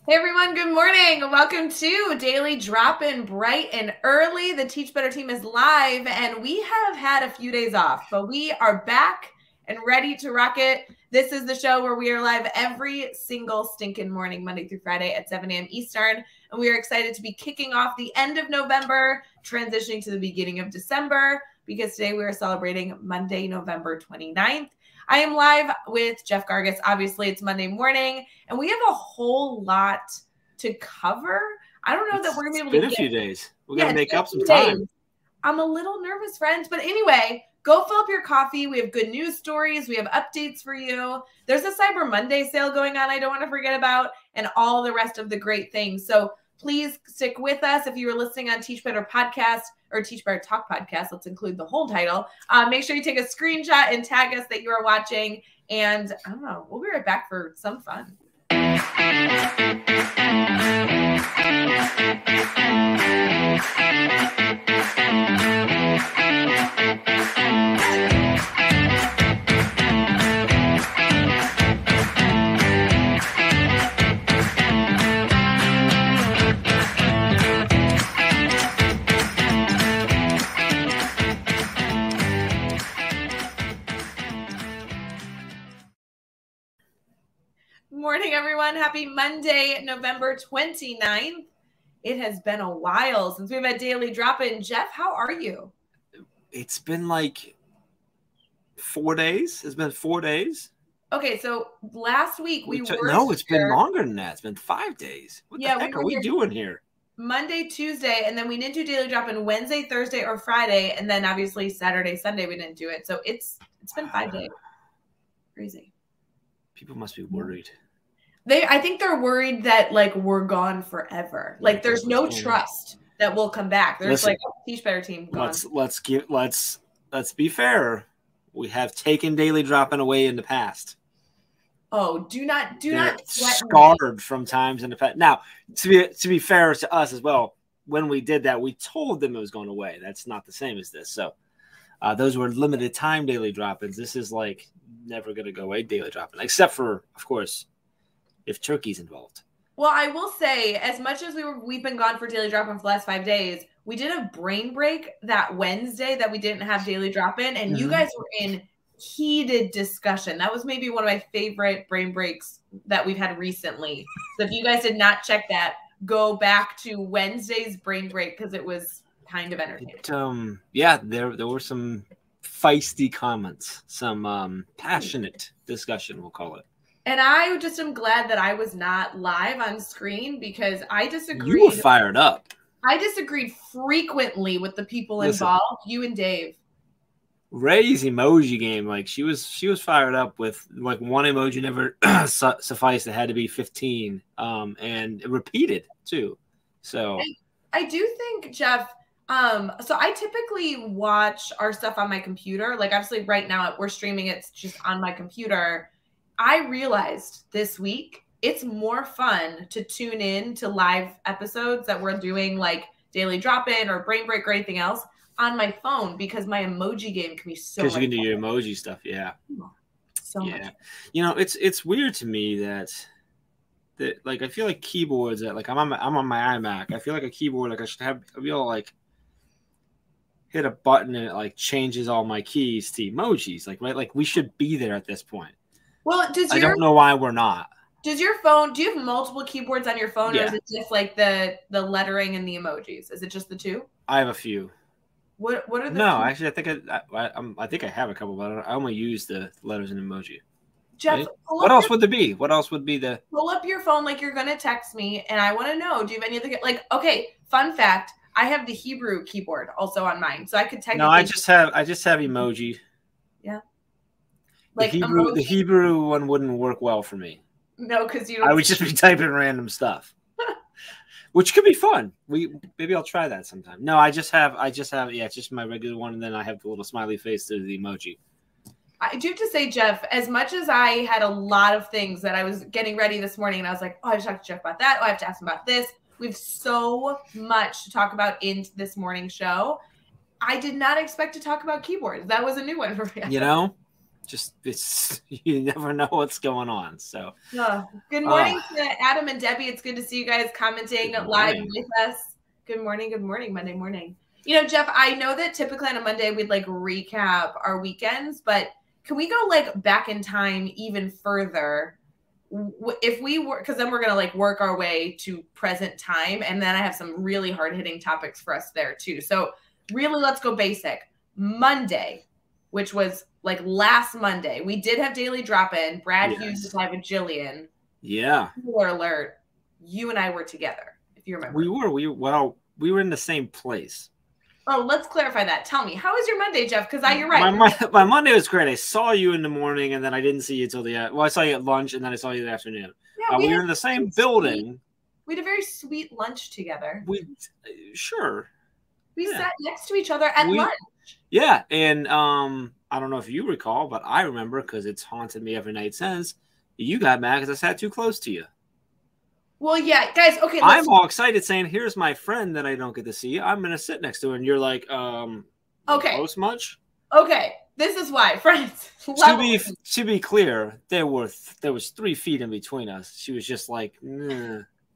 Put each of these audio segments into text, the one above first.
Hey everyone, good morning. Welcome to Daily Drop-In bright and early. The Teach Better team is live and we have had a few days off, but we are back and ready to rock it. This is the show where we are live every single stinking morning, Monday through Friday at 7 a.m. Eastern. And we are excited to be kicking off the end of November, transitioning to the beginning of December, because today we are celebrating Monday, November 29th. I am live with Jeff Gargas. Obviously, it's Monday morning, and we have a whole lot to cover. I don't know that we're going to be able to get a few days. We're going to make up some time. I'm a little nervous, friends. But anyway, go fill up your coffee. We have good news stories. We have updates for you. There's a Cyber Monday sale going on I don't want to forget about, and all the rest of the great things. So please stick with us. If you were listening on Teach Better Podcast or Teach Better Talk Podcast, let's include the whole title. Make sure you take a screenshot and tag us that you are watching. And I don't know, we'll be right back for some fun. Morning, everyone. Happy Monday, November 29th. It has been a while since we've had Daily Drop-In. Jeff, how are you? It's been like 4 days. It's been 4 days. Okay, so last week we were No, it's been longer than that. It's been 5 days. What the heck are we doing here? Monday, Tuesday, and then we didn't do Daily Drop-In Wednesday, Thursday, or Friday, and then obviously Saturday, Sunday we didn't do it. So it's been 5 days. Crazy. People must be worried. I think they're worried that like we're gone forever. Like there's no trust that we'll come back. There's like a Teach Better team gone. Let's be fair. We have taken Daily Drop-In away in the past. Oh, do not scarred from times in the past. Now, to be fair to us as well, when we did that, we told them it was going away. That's not the same as this. So those were limited time Daily Drop-Ins. This is like never going to go away Daily Drop-In, except for, of course, if Turkey's involved. Well, I will say, as much as we've been gone for Daily Drop-In for the last 5 days, we did a brain break that Wednesday that we didn't have Daily Drop-In, and you guys were in heated discussion. That was maybe one of my favorite brain breaks that we've had recently. So if you guys did not check that, go back to Wednesday's brain break because it was kind of entertaining. There were some feisty comments, some passionate discussion, we'll call it. And I just am glad that I was not live on screen because I disagreed. You were fired up. I disagreed frequently with the people involved, you and Dave. Ray's emoji game, like she was fired up with like one emoji never sufficed. It had to be 15, and repeated too. So I do think, Jeff. So I typically watch our stuff on my computer. Like obviously right now we're streaming it just on my computer. I realized this week it's more fun to tune in to live episodes that we're doing like Daily Drop-In or Brain Break or anything else on my phone because my emoji game can be so much because you can do your emoji stuff. Yeah. So much. You know, it's weird to me that like I feel like keyboards that like I'm on my iMac. I feel like a keyboard like I should be able to like hit a button and it like changes all my keys to emojis. Like right, like we should be there at this point. Well, I don't know why we're not. Does your phone? Do you have multiple keyboards on your phone, Yeah. or is it just like the lettering and the emojis? Is it just the two? I have a few. What are the? No, actually, I think I have a couple, but I only use the letters and emoji. Jeff, right? What else would there be? What else would be the? Pull up your phone like you're gonna text me, and I want to know. Do you have any other like? Okay, fun fact: I have the Hebrew keyboard also on mine, so I could technically. No, I just have emoji. Yeah. Like the Hebrew one wouldn't work well for me. No, because I would just be typing random stuff, which could be fun. Maybe I'll try that sometime. No, I just have it's just my regular one, and then I have the little smiley face to the emoji. I do have to say, Jeff, as much as I had a lot of things that I was getting ready this morning, and I was like, oh, I just have to Jeff about that. Oh, I have to ask him about this. We have so much to talk about in this morning show. I did not expect to talk about keyboards. That was a new one for me. You know, just it's you never know what's going on. So good morning to Adam and Debbie. It's good to see you guys commenting live with us. Good morning, Monday morning. You know, Jeff, I know that typically on a Monday we'd like recap our weekends, but can we go like back in time even further? If we were, because then we're going to like work our way to present time. And then I have some really hard hitting topics for us there too. So really, let's go basic. Monday, which was like last Monday, we did have daily drop in. Brad Hughes is live with Jillian. Yeah. Spoiler alert. You and I were together, if you remember. We were in the same place. Oh, let's clarify that. Tell me, how was your Monday, Jeff? Because you're right. My Monday was great. I saw you in the morning, and then I didn't see you until I saw you at lunch, and then I saw you in the afternoon. Yeah, we were in the same building. We had a very sweet lunch together. Sure. We sat next to each other at lunch. Yeah, and I don't know if you recall, but I remember because it's haunted me every night since. You got mad because I sat too close to you. Well, yeah, guys, okay. I'm all excited saying, here's my friend that I don't get to see. I'm going to sit next to her. And you're like, okay. Close much? Okay. This is why, friends. To be clear, there was 3 feet in between us. She was just like,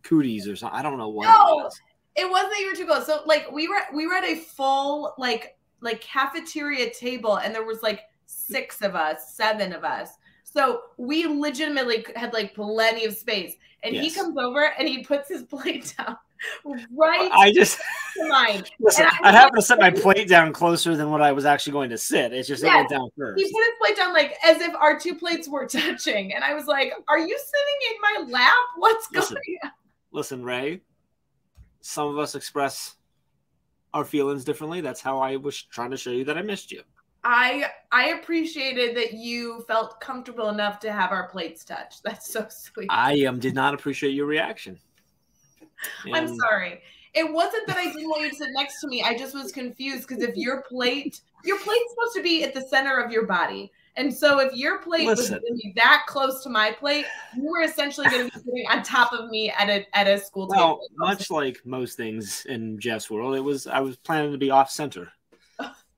cooties or something. I don't know what it was. It wasn't that you were too close. So, like, we were at a full, like cafeteria table, and there was, like, 6 of us, 7 of us. So we legitimately had, like, plenty of space. And he comes over and he puts his plate down right to mine. Listen, I happened to set my plate down closer than what I was actually going to sit. It's just it went down first. He put his plate down like as if our 2 plates were touching. And I was like, are you sitting in my lap? What's going on? Listen, Ray, some of us express our feelings differently. That's how I was trying to show you that I missed you. I appreciated that you felt comfortable enough to have our plates touch. That's so sweet. I did not appreciate your reaction. I'm sorry. It wasn't that I didn't want you to sit next to me. I just was confused because if your plate's supposed to be at the center of your body. And so if your plate was going to be that close to my plate, you were essentially going to be sitting on top of me at a school table. Well, much like most things in Jeff's world, I was planning to be off center.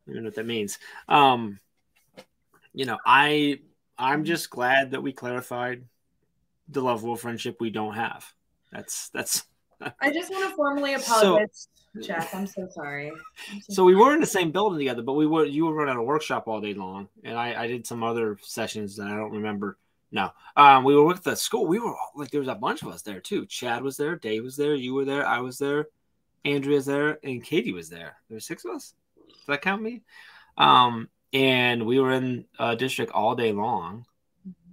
I don't know what that means. You know, I'm just glad that we clarified the level of friendship we don't have. That's I just want to formally apologize, Jeff. I'm so sorry. So we were in the same building together, but you were running a workshop all day long, and I did some other sessions that I don't remember. No. We were with the school. We were like, there was a bunch of us there too. Chad was there, Dave was there, you were there, I was there, Andrea's there, and Katie was there. There were 6 of us. Does that count me? And we were in district all day long,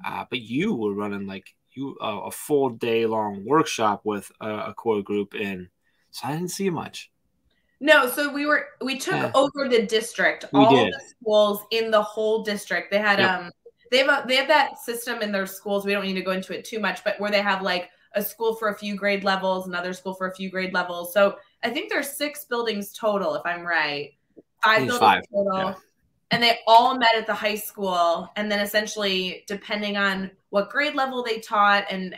but you were running like a full day long workshop with a core group in. So I didn't see you much. No, so we took over the district, all the schools in the whole district. They had they have that system in their schools. We don't need to go into it too much, but where they have like a school for a few grade levels, another school for a few grade levels. So I think there's 6 buildings total, if I'm right. 5 buildings total, and they all met at the high school. And then essentially, depending on what grade level they taught and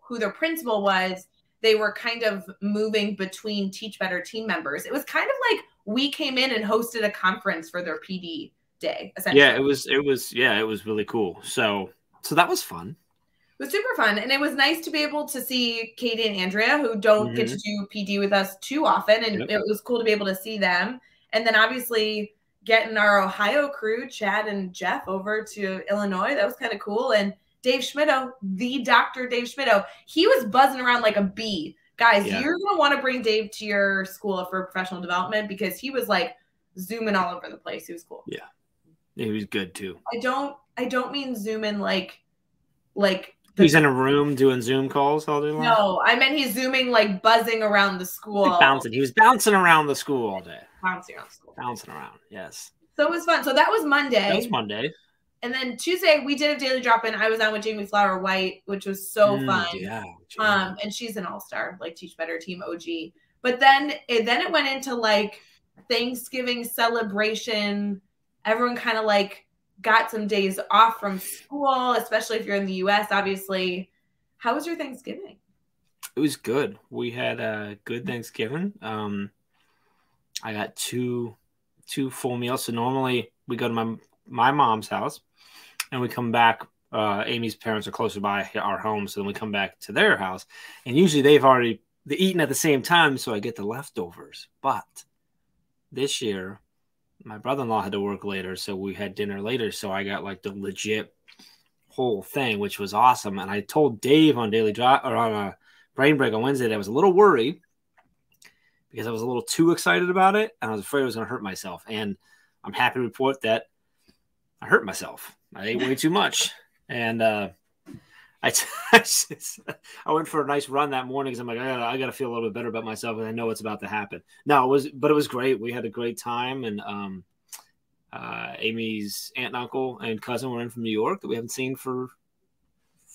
who their principal was, they were kind of moving between Teach Better team members. It was kind of like we came in and hosted a conference for their PD day. Essentially, it was really cool. So that was fun. It was super fun, and it was nice to be able to see Katie and Andrea, who don't get to do PD with us too often, and it was cool to be able to see them. And then obviously getting our Ohio crew, Chad and Jeff, over to Illinois. That was kind of cool. And Dave Schmittou, the Dr. Dave Schmittou, he was buzzing around like a bee. Guys, you're going to want to bring Dave to your school for professional development because he was like zooming all over the place. He was cool. Yeah. He was good too. I don't mean zooming like he's in a room doing Zoom calls all day long. No, I meant he's zooming like buzzing around the school. He was bouncing around the school all day. Bouncing around, yes. So it was fun. So that was Monday. And then Tuesday we did a daily drop-in. I was on with Jamie Flower White, which was so fun. Yeah. And she's an all-star, like Teach Better Team OG. But then it went into like Thanksgiving celebration. Everyone kind of like got some days off from school, especially if you're in the US, obviously. How was your Thanksgiving? It was good. We had a good Thanksgiving. I got two full meals. So normally we go to my mom's house, and we come back. Amy's parents are closer by our home, so then we come back to their house, and usually they've already eaten at the same time, so I get the leftovers. But this year, my brother-in-law had to work later, so we had dinner later, so I got like the legit whole thing, which was awesome. And I told Dave on Daily Drop or on a Brain Break on Wednesday that I was a little worried because I was a little too excited about it, and I was afraid I was going to hurt myself. And I'm happy to report that I hurt myself. I ate way too much. And I went for a nice run that morning because I'm like, I got to feel a little bit better about myself, and I know what's about to happen. No, it was great. We had a great time, and Amy's aunt and uncle and cousin were in from New York that we haven't seen for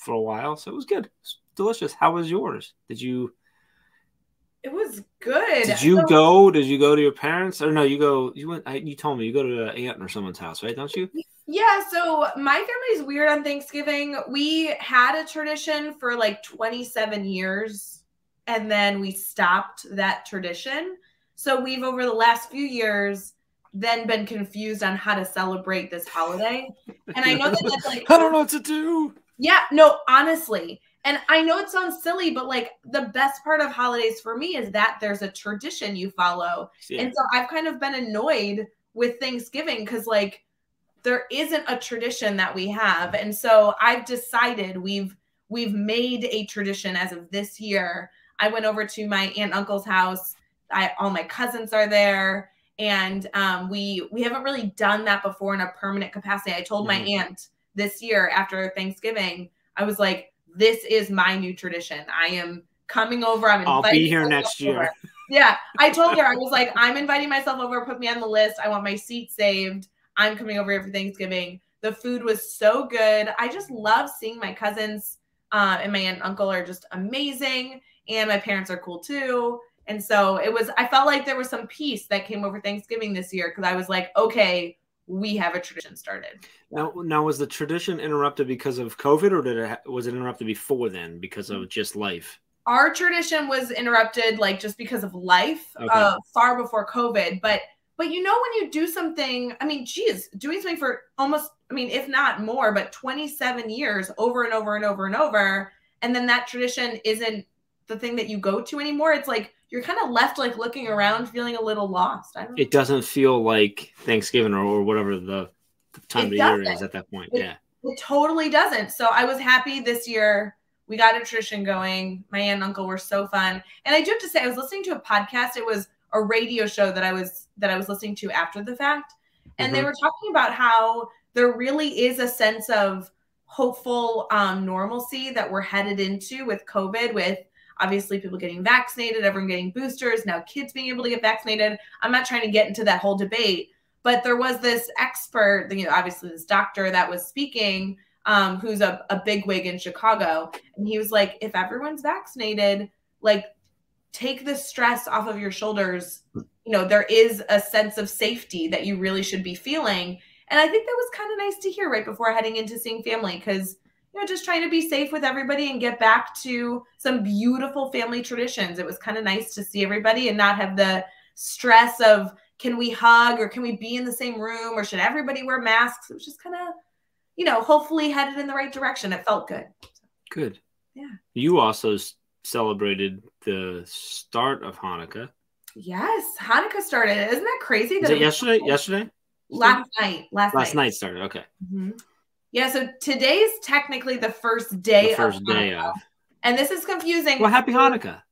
a while, so it was good. It was delicious. How was yours? It was good. Did you go? Did you go to your parents? Or no, you went. You told me you go to an aunt or someone's house, right? Don't you? Yeah, so my family's weird on Thanksgiving. We had a tradition for like 27 years, and then we stopped that tradition. So we've, over the last few years, then been confused on how to celebrate this holiday. And I know that's like, I don't know what to do. Yeah, no, honestly. And I know it sounds silly, but like the best part of holidays for me is that there's a tradition you follow. Yeah. And so I've kind of been annoyed with Thanksgiving because like there isn't a tradition that we have. And so I've decided we've made a tradition as of this year. I went over to my aunt and uncle's house. All my cousins are there. And we haven't really done that before in a permanent capacity. I told my aunt this year after Thanksgiving, I was like, this is my new tradition. I am coming over. I'll be here next year. Yeah. I told her, I was like, I'm inviting myself over. Put me on the list. I want my seat saved. I'm coming over here for Thanksgiving. The food was so good. I just love seeing my cousins and my aunt and uncle are just amazing. And my parents are cool too. And so I felt like there was some peace that came over Thanksgiving this year because I was like, okay, we have a tradition started. Now, was the tradition interrupted because of COVID, or was it interrupted before then because of just life? Our tradition was interrupted like just because of life, far before COVID. But you know, when you do something, I mean, geez, doing something for almost, I mean, if not more, but 27 years over and over and over and over, and then that tradition isn't the thing that you go to anymore. It's like you're kind of left like looking around, feeling a little lost. I don't know. It doesn't feel like Thanksgiving or whatever the time of the year is at that point. It totally doesn't. So I was happy this year. We got a tradition going. My aunt and uncle were so fun. And I do have to say, I was listening to a podcast. It was a radio show that I was listening to after the fact. And they were talking about how there really is a sense of hopeful normalcy that we're headed into with COVID, with obviously people getting vaccinated, everyone getting boosters, now kids being able to get vaccinated. I'm not trying to get into that whole debate, but there was this expert, you know, obviously this doctor that was speaking, who's a bigwig in Chicago. And he was like, if everyone's vaccinated, like take the stress off of your shoulders. You know, there is a sense of safety that you really should be feeling. And I think that was kind of nice to hear right before heading into seeing family, because you know, just trying to be safe with everybody and get back to some beautiful family traditions. It was kind of nice to see everybody and not have the stress of, can we hug or can we be in the same room or should everybody wear masks? It was just kind of, you know, hopefully headed in the right direction. It felt good. Good. Yeah. You also celebrated the start of Hanukkah. Yes. Hanukkah started. Isn't that crazy? Is it yesterday? Yesterday? Last night. Last night started. Okay. Mm-hmm. Yeah, so today's technically the first day of Hanukkah. And this is confusing. Well, happy Hanukkah.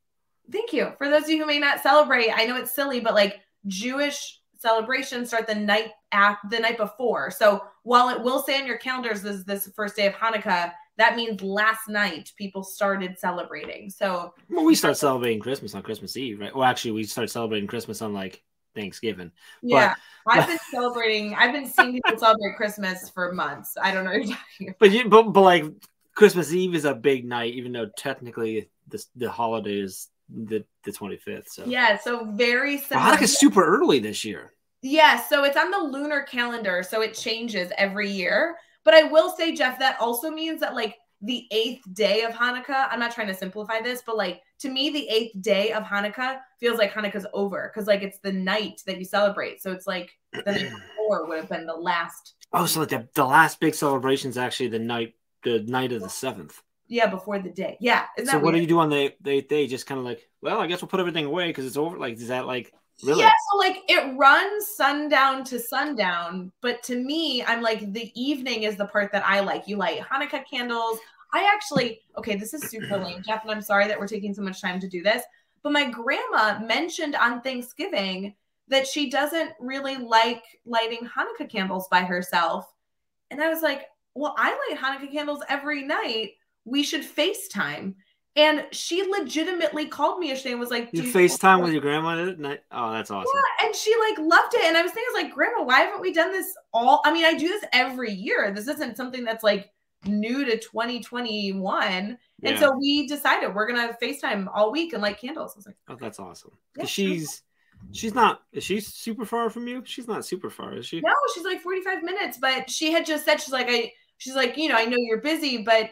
Thank you. For those of you who may not celebrate, I know it's silly, but like Jewish celebrations start the night before. So while it will say on your calendars this is the first day of Hanukkah, that means last night people started celebrating. So we start celebrating Christmas on Christmas Eve, right? Well, actually, we start celebrating Christmas on like Thanksgiving. Yeah. I've been seeing people celebrate Christmas for months. I don't know what you're talking about. But like Christmas Eve is a big night, even though technically the holiday is the 25th. So yeah, so very similar. Hanukkah's super early this year. Yeah, so it's on the lunar calendar, so it changes every year. But I will say, Jeff, that also means that like the 8th day of Hanukkah, I'm not trying to simplify this, but like to me, the 8th day of Hanukkah feels like Hanukkah's over because like it's the night that you celebrate. So it's like the night before would have been the last. Oh, so like the last big celebration is actually the night of the 7th. Yeah, before the day. Yeah. So what do you do on the 8th day? Just kind of like, well, I guess we'll put everything away because it's over. Like, is that like really? Yeah, so like it runs sundown to sundown, but to me, I'm like the evening is the part that I like. You light Hanukkah candles. Okay, this is super lame, Jeff, and I'm sorry that we're taking so much time to do this, but my grandma mentioned on Thanksgiving that she doesn't really like lighting Hanukkah candles by herself. And I was like, well, I light Hanukkah candles every night. We should FaceTime. And she legitimately called me yesterday and was like, you FaceTime with your grandma at night? Oh, that's awesome. Yeah, and she like loved it. And I was thinking, like, Grandma, why haven't we done this I mean, I do this every year. This isn't something that's like new to 2021. Yeah. And so we decided we're going to FaceTime all week and light candles. I was like, oh, that's awesome. Yeah, is she super far from you? She's not super far, is she? No, she's like 45 minutes. But she had just said, she's like, I know you're busy, but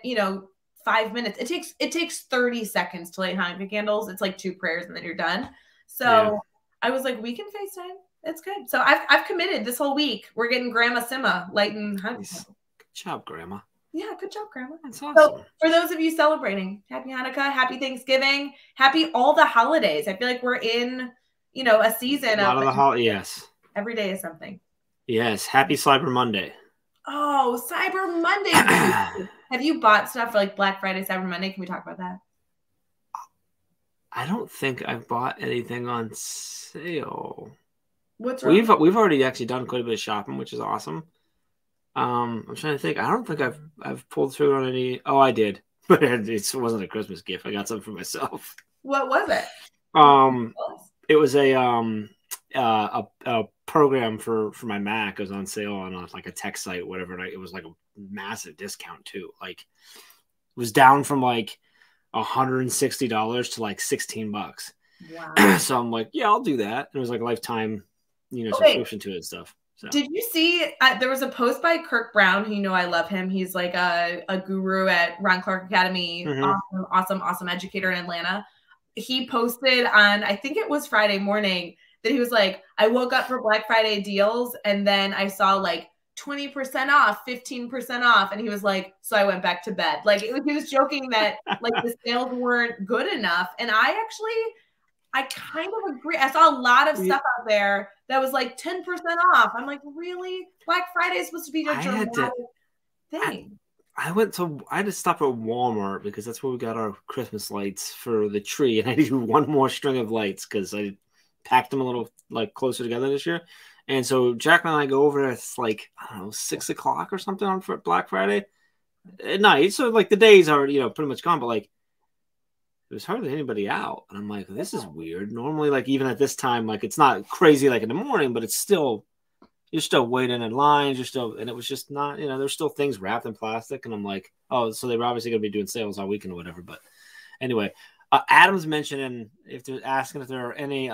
5 minutes. It takes 30 seconds to light Hanukkah candles. It's like 2 prayers and then you're done. So yeah. I was like, we can FaceTime. It's good. So I've committed this whole week. We're getting Grandma Sima lighting Hanukkah. Nice. Good job, Grandma. Yeah, good job, Grandma. That's awesome. So for those of you celebrating, happy Hanukkah, happy Thanksgiving, happy all the holidays. I feel like we're in, a season a lot of the holidays. Yes. Every day is something. Yes. Happy Cyber Monday. Oh, Cyber Monday. Have you bought stuff for like Black Friday, Cyber Monday? Can we talk about that? I don't think I've bought anything on sale. What's wrong? We've already actually done quite a bit of shopping, which is awesome. I'm trying to think. I don't think I've pulled through on any. Oh, I did, but it wasn't a Christmas gift. I got something for myself. What was it? It was a program for my Mac. It was on sale on like a tech site, or whatever. And it was like a massive discount too. Like it was down from like $160 to like $16. Wow. So I'm like, yeah, I'll do that. And it was like a lifetime, subscription to it and stuff. So. Did you see, there was a post by Kirk Brown, who I love him. He's like a guru at Ron Clark Academy. Mm-hmm. Awesome educator in Atlanta. He posted on, I think it was Friday morning, that he was like, I woke up for Black Friday deals and then I saw like 20% off, 15% off. And he was like, so I went back to bed. Like he was joking that like the sales weren't good enough. And I kind of agree. I saw a lot of stuff out there that was like 10% off. I'm like, really? Black Friday is supposed to be a dramatic thing. I had to stop at Walmart because that's where we got our Christmas lights for the tree. And I needed one more string of lights because I packed them a little like closer together this year. And so Jacqueline and I go over, it's like, I don't know, 6 o'clock or something on Black Friday at night. So like the day's already, pretty much gone, but like there's hardly anybody out. And I'm like, this is weird. Normally, like even at this time, like it's not crazy like in the morning, but it's still, you're still waiting in lines. And it was just not, there's still things wrapped in plastic. And I'm like, oh, so they were obviously going to be doing sales all weekend or whatever. But anyway, Adam's mentioning if there are any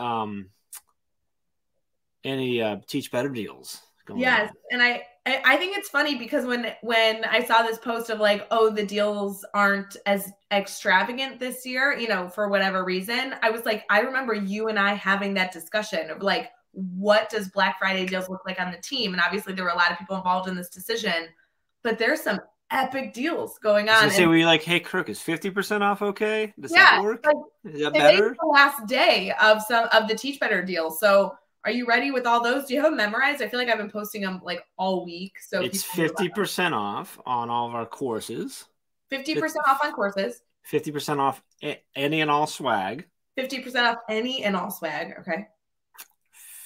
Teach Better deals going on. And I think it's funny because when I saw this post of like, oh, the deals aren't as extravagant this year, for whatever reason, I was like, I remember you and I having that discussion of like, what does Black Friday deals look like on the team? And obviously there were a lot of people involved in this decision, but there's some epic deals going on. So were you like, hey, Kirk, is 50% off okay? Does that work? Like, is that better? The last day of some of the Teach Better deals. So are you ready with all those? Do you have them memorized? I feel like I've been posting them like all week. So it's 50% off on all of our courses. 50% off on courses. 50% off any and all swag. 50% off any and all swag. Okay.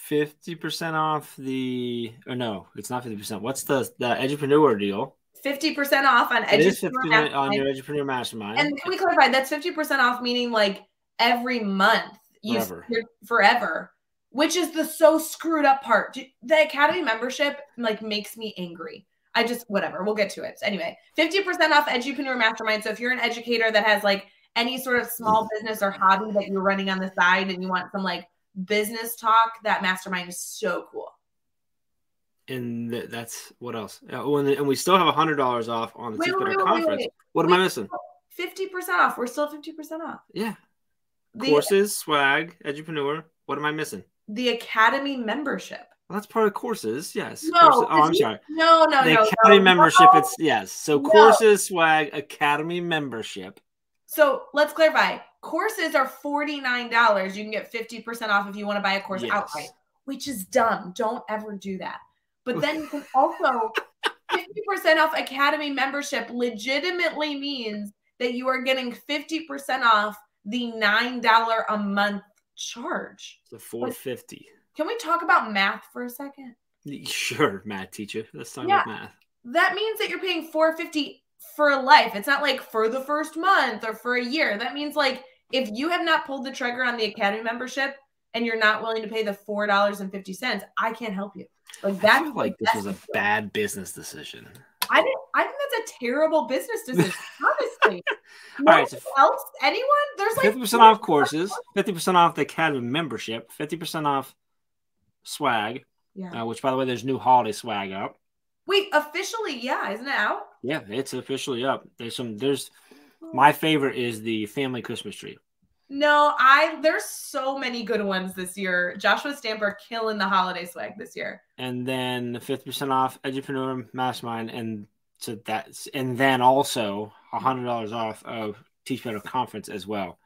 50% off no, it's not 50%. What's the Edupreneur deal? 50% off on Edupreneur on your Edupreneur Mastermind. And can we clarify? That's 50% off, meaning like every month, forever, which is the so screwed up part. The Academy membership like makes me angry. Whatever. We'll get to it. So anyway, 50% off Edupreneur Mastermind. So if you're an educator that has like any sort of small business or hobby that you're running on the side and you want some like business talk, that mastermind is so cool. And that's what else? And we still have $100 off on the Teach Better conference. What am I missing? 50% off. We're still 50% off. Yeah. Courses, swag, Edupreneur. What am I missing? The Academy membership. Well, that's part of courses. Yes. No, Courses. Oh, I'm sorry. No, The Academy membership. It's yes. So courses, swag, Academy membership. So let's clarify. Courses are $49. You can get 50% off if you want to buy a course outright, which is dumb. Don't ever do that. But then you can also 50% off Academy membership legitimately means that you are getting 50% off the $9 a month charge. So $450. Can we talk about math for a second? Sure, math teacher. Let's talk about math. That means that you're paying $450 for life. It's not like for the first month or for a year. That means like if you have not pulled the trigger on the Academy membership and you're not willing to pay the $4.50, I can't help you. Like that. I feel like this was a bad business decision. I think that's a terrible business decision, honestly. All right, so else? Anyone? There's like 50% off courses, 50% off the Academy membership, 50% off swag. Yeah. Which, by the way, there's new holiday swag up. Wait, officially, yeah, isn't it out? Yeah, it's officially up. There's my favorite is the family Christmas tree. No, there's so many good ones this year. Joshua Stamper killing the holiday swag this year. And then 50% off Edupreneur Mastermind, and then also $100 off of Teach Better Conference as well.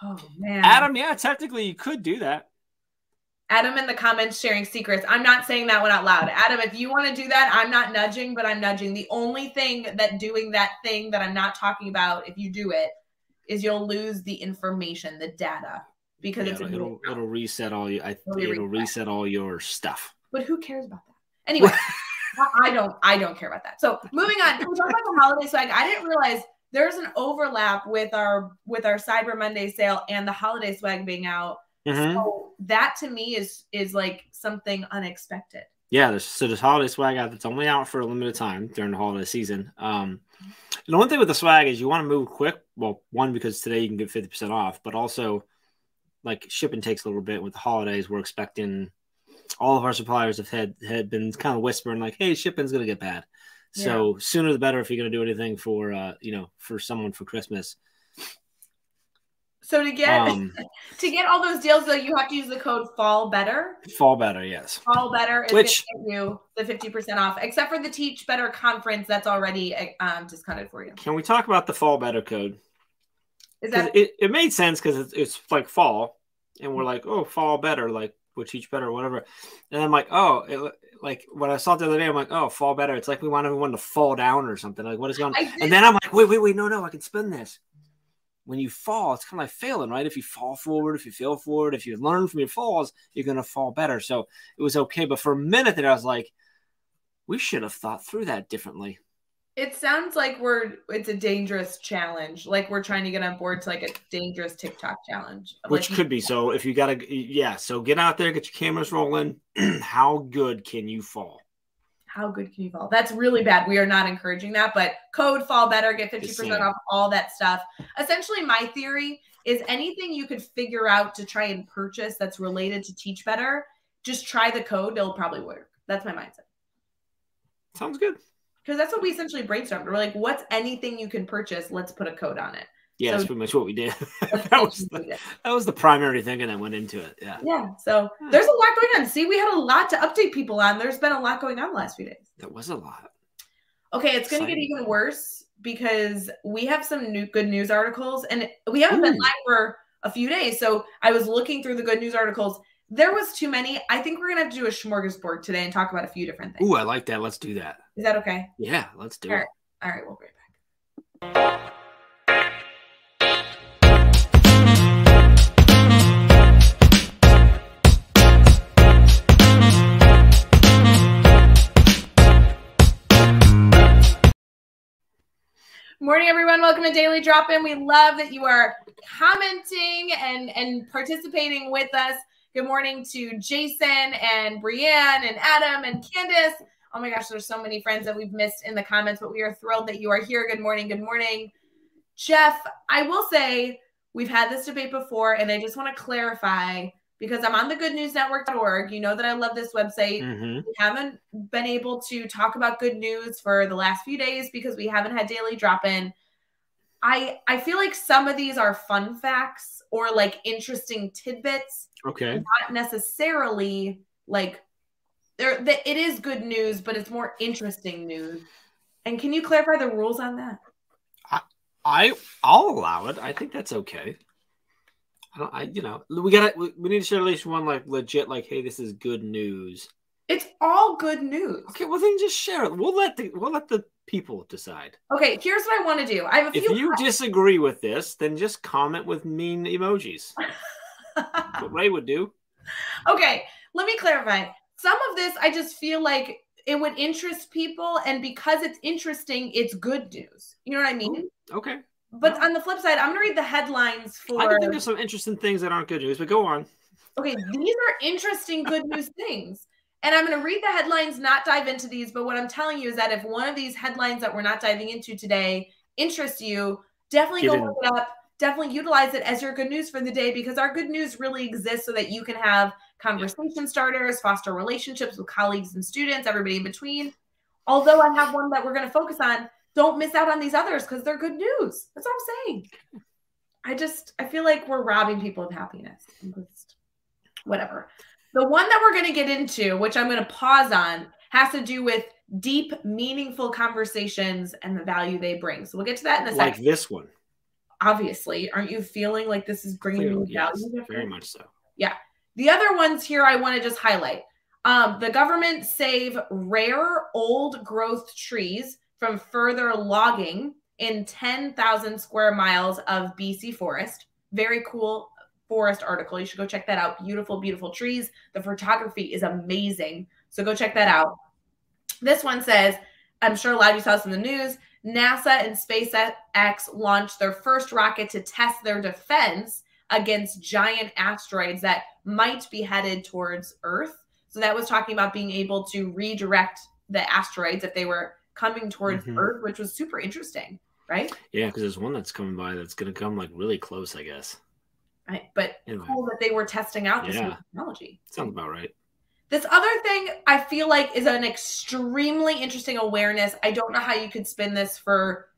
Oh man, Adam, yeah, technically you could do that. Adam in the comments sharing secrets. I'm not saying that one out loud. Adam, if you want to do that, I'm not nudging, but I'm nudging. The only thing that doing that thing that I'm not talking about, if you do it, is you'll lose the information, the data, because it'll reset all it'll reset all your stuff. But who cares about that? Anyway, I don't care about that. So moving on, we talk about the holiday swag. I didn't realize there's an overlap with our Cyber Monday sale and the holiday swag being out. Mm-hmm. So that to me is like something unexpected. Yeah, there's holiday swag out that's only out for a limited time during the holiday season. The one thing with the swag is you want to move quick. Well, one, because today you can get 50% off, but also like shipping takes a little bit with the holidays. We're expecting all of our suppliers had been kind of whispering like, hey, shipping's going to get bad. Yeah. So sooner the better if you're going to do anything for, for someone for Christmas. So to get all those deals, though, you have to use the code FALLBETTER. FALLBETTER, yes. FALLBETTER is going to get you the 50% off, except for the Teach Better conference that's already discounted for you. Can we talk about the FALLBETTER code? It made sense because it's like fall, and we're like, oh, fall better, like we'll teach better or whatever. And I'm like, like when I saw it the other day, I'm like, oh, fall better. It's like we want everyone to fall down or something. Like what is going on? And then I'm like, wait, no, I can spin this. When you fall, it's kind of like failing, right? If you fall forward, if you fail forward, if you learn from your falls, you're going to fall better. So it was okay. But for a minute there, I was like, we should have thought through that differently. It sounds like it's a dangerous challenge. Like we're trying to get on board to like a dangerous TikTok challenge. Which could be. So if you got to, so get out there, get your cameras rolling. How good can you fall? How good can you fall? That's really bad. We are not encouraging that, but code FALLBETTER, get 50% off all that stuff. Essentially, my theory is anything you could figure out to try and purchase that's related to Teach Better, just try the code. It'll probably work. That's my mindset. Sounds good. Because that's what we essentially brainstormed. We're like, what's anything you can purchase? Let's put a code on it. Yeah, that's pretty much what we did. that was the primary thinking that went into it. Yeah. Yeah. So there's a lot going on. See, we had a lot to update people on. There's been a lot going on the last few days. There was a lot. Okay, it's going to get even worse because we have some good news articles, and we haven't been live for a few days. So I was looking through the good news articles. There was too many. I think we're going to have to do a smorgasbord today and talk about a few different things. Ooh, I like that. Let's do that. Is that okay? Yeah, let's do it. All right, we'll be right back. Morning, everyone. Welcome to Daily Drop-In. We love that you are commenting and participating with us. Good morning to Jason and Brianne and Adam and Candace. Oh my gosh, there's so many friends that we've missed in the comments, but we are thrilled that you are here. Good morning. Good morning. Jeff, I will say we've had this debate before, and I just want to clarify because I'm on the goodnewsnetwork.org. You know that I love this website. Mm-hmm. We haven't been able to talk about good news for the last few days because we haven't had Daily Drop-In. I feel like some of these are fun facts or like interesting tidbits. Okay. Not necessarily like it is good news, but it's more interesting news. And can you clarify the rules on that? I'll allow it. I think that's okay. We need to share at least one like legit like, hey, this is good news. It's all good news. Okay, well then just share it. We'll let the people decide. Okay, here's what I want to do. I have a few. If you disagree with this, then just comment with mean emojis. That's what Ray would do. Okay, let me clarify. Some of this I just feel like it would interest people, and because it's interesting, it's good news. You know what I mean? Ooh, okay. But on the flip side, I'm going to read the headlines for... I can think of some interesting things that aren't good news, but go on. Okay, these are interesting good news things. And I'm going to read the headlines, not dive into these, but what I'm telling you is that if one of these headlines that we're not diving into today interests you, definitely go look it up. Definitely utilize it as your good news for the day, because our good news really exists so that you can have conversation starters, foster relationships with colleagues and students, everybody in between. Although I have one that we're going to focus on, don't miss out on these others because they're good news. That's what I'm saying. I feel like we're robbing people of happiness. Whatever. The one that we're going to get into, which I'm going to pause on, has to do with deep, meaningful conversations and the value they bring. So we'll get to that in a second. Like this one. Obviously. Aren't you feeling like this is bringing you value? Yes, very much so. Yeah. The other ones here I want to just highlight. The government save rare old growth trees from further logging in 10,000 square miles of BC forest. Very cool forest article. You should go check that out. Beautiful, beautiful trees. The photography is amazing. So go check that out. This one says, I'm sure a lot of you saw this in the news, NASA and SpaceX launched their first rocket to test their defense against giant asteroids that might be headed towards Earth. So that was talking about being able to redirect the asteroids if they were coming towards Earth, which was super interesting, right? Yeah, because there's one that's coming by that's going to come like really close, I guess. Right. But anyway, cool that they were testing out this new technology. Sounds about right. This other thing I feel like is an extremely interesting awareness. I don't know how you could spin this for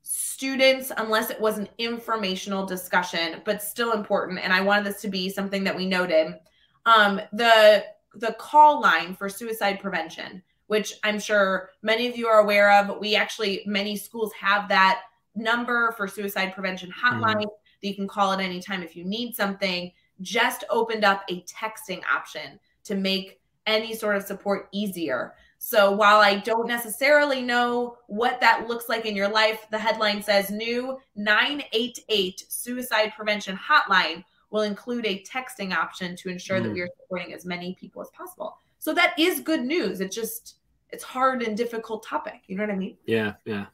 students unless it was an informational discussion, but still important. And I wanted this to be something that we noted. The call line for suicide prevention, which I'm sure many of you are aware of. Many schools have that number for suicide prevention hotline that you can call at any time if you need something. Just opened up a texting option to make any sort of support easier. So while I don't necessarily know what that looks like in your life, the headline says new 988 suicide prevention hotline will include a texting option to ensure that we are supporting as many people as possible. So that is good news. It's hard and difficult topic. You know what I mean? Yeah, yeah.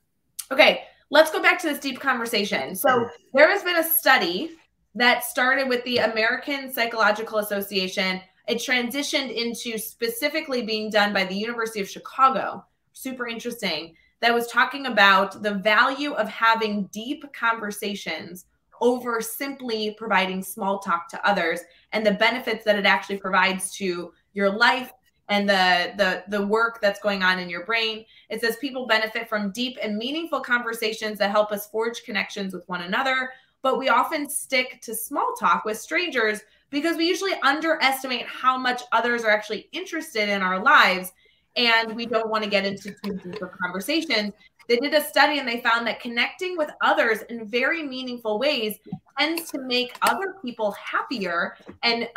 Okay, let's go back to this deep conversation. So there has been a study that started with the American Psychological Association. It transitioned into specifically being done by the University of Chicago. Super interesting. That was talking about the value of having deep conversations over simply providing small talk to others and the benefits that it actually provides to your life and the work that's going on in your brain. It says people benefit from deep and meaningful conversations that help us forge connections with one another, but we often stick to small talk with strangers because we usually underestimate how much others are actually interested in our lives, and we don't want to get into too deep of conversations. They did a study and they found that connecting with others in very meaningful ways tends to make other people happier and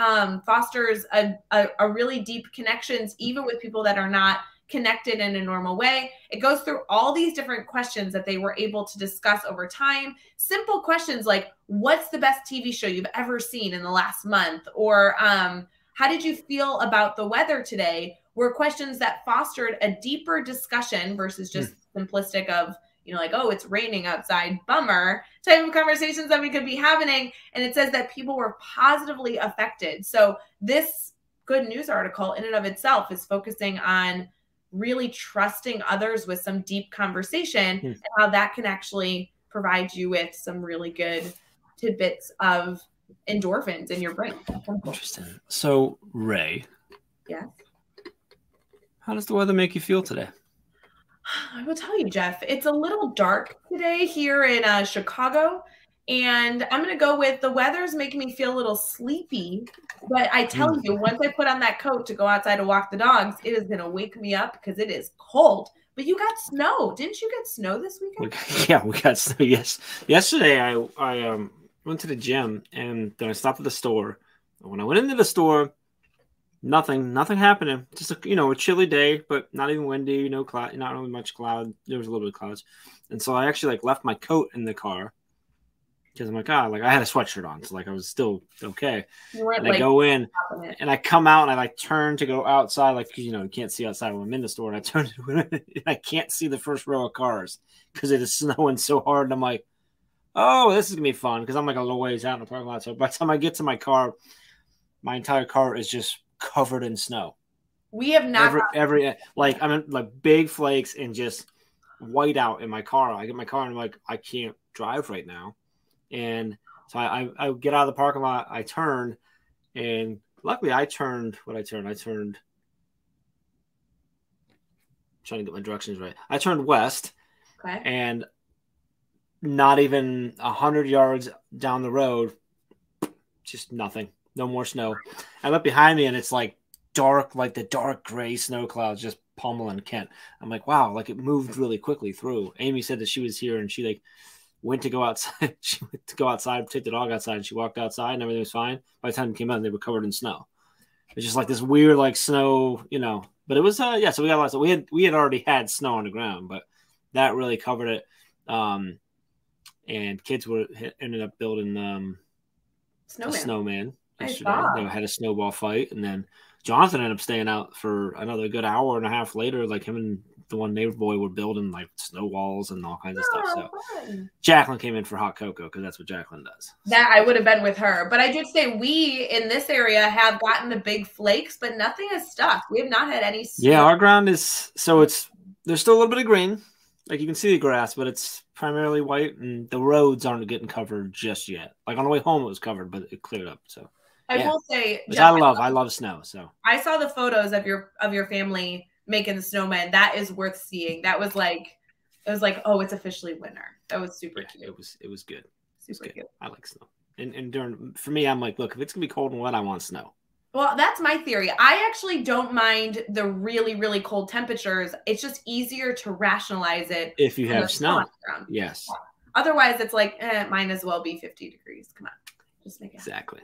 fosters a really deep connections, even with people that are not connected in a normal way. It goes through all these different questions that they were able to discuss over time. Simple questions like, what's the best TV show you've ever seen in the last month? Or how did you feel about the weather today? Were questions that fostered a deeper discussion versus just simplistic of, like, oh, it's raining outside, bummer, type of conversations that we could be having. And it says that people were positively affected. So this good news article in and of itself is focusing on really trusting others with some deep conversation and how that can actually provide you with some really good tidbits of endorphins in your brain. Interesting. So, Ray. Yeah. How does the weather make you feel today? I will tell you, Jeff, it's a little dark today here in Chicago. And I'm going to go with the weather's making me feel a little sleepy. But I tell you, once I put on that coat to go outside to walk the dogs, it is going to wake me up because it is cold. But you got snow. Didn't you get snow this weekend? Yeah, we got snow. Yes. Yesterday, I went to the gym, and then I stopped at the store. When I went into the store, nothing happening. Just a chilly day, but not even windy. No cloud, not really much cloud. There was a little bit of clouds, and so I actually left my coat in the car because I'm like, I had a sweatshirt on, so I was still okay. And I go in, and I come out, and I turn to go outside, because you can't see outside when I'm in the store, and I turn, and I can't see the first row of cars because it is snowing so hard, and I'm like, oh, this is gonna be fun because I'm a little ways out in the parking lot. So by the time I get to my car, my entire car is just covered in snow. We have not I'm in big flakes and just white out in my car. I get my car and I'm like, I can't drive right now. And so I get out of the parking lot, I turn, and luckily I turned trying to get my directions right. I turned west, okay, and not even 100 yards down the road, just nothing. No more snow. I look behind me and it's dark, the dark gray snow clouds just pummeling Kent. I'm like, wow, it moved really quickly through. Amy said that she was here and she went to go outside. She went to go outside, take the dog outside, and she walked outside and everything was fine. By the time we came out, they were covered in snow. It's just this weird snow, But it was so we got lots of we had already had snow on the ground, but that really covered it. And kids ended up building a snowman yesterday. They had a snowball fight, and then Jonathan ended up staying out for another good hour and a half later. Him and the one neighbor boy were building snow walls and all kinds of stuff. So fun. Jacqueline came in for hot cocoa because that's what Jacqueline does. That I would have been with her, but I did say we in this area have gotten the big flakes, but nothing has stuck. We have not had any snow. Yeah, our ground is there's still a little bit of green. You can see the grass, but it's primarily white, and the roads aren't getting covered just yet. On the way home, it was covered, but it cleared up. So I will say, which Jeff, I love snow. So I saw the photos of your family making the snowman. That is worth seeing. That was oh, it's officially winter. That was super cute. It was good. Super cute. I like snow. And for me, I'm look, if it's gonna be cold and wet, I want snow. Well, that's my theory. I actually don't mind the really, really cold temperatures. It's just easier to rationalize it if you have snow. Yes. Otherwise, it's might as well be 50 degrees. Come on. Just make it exactly.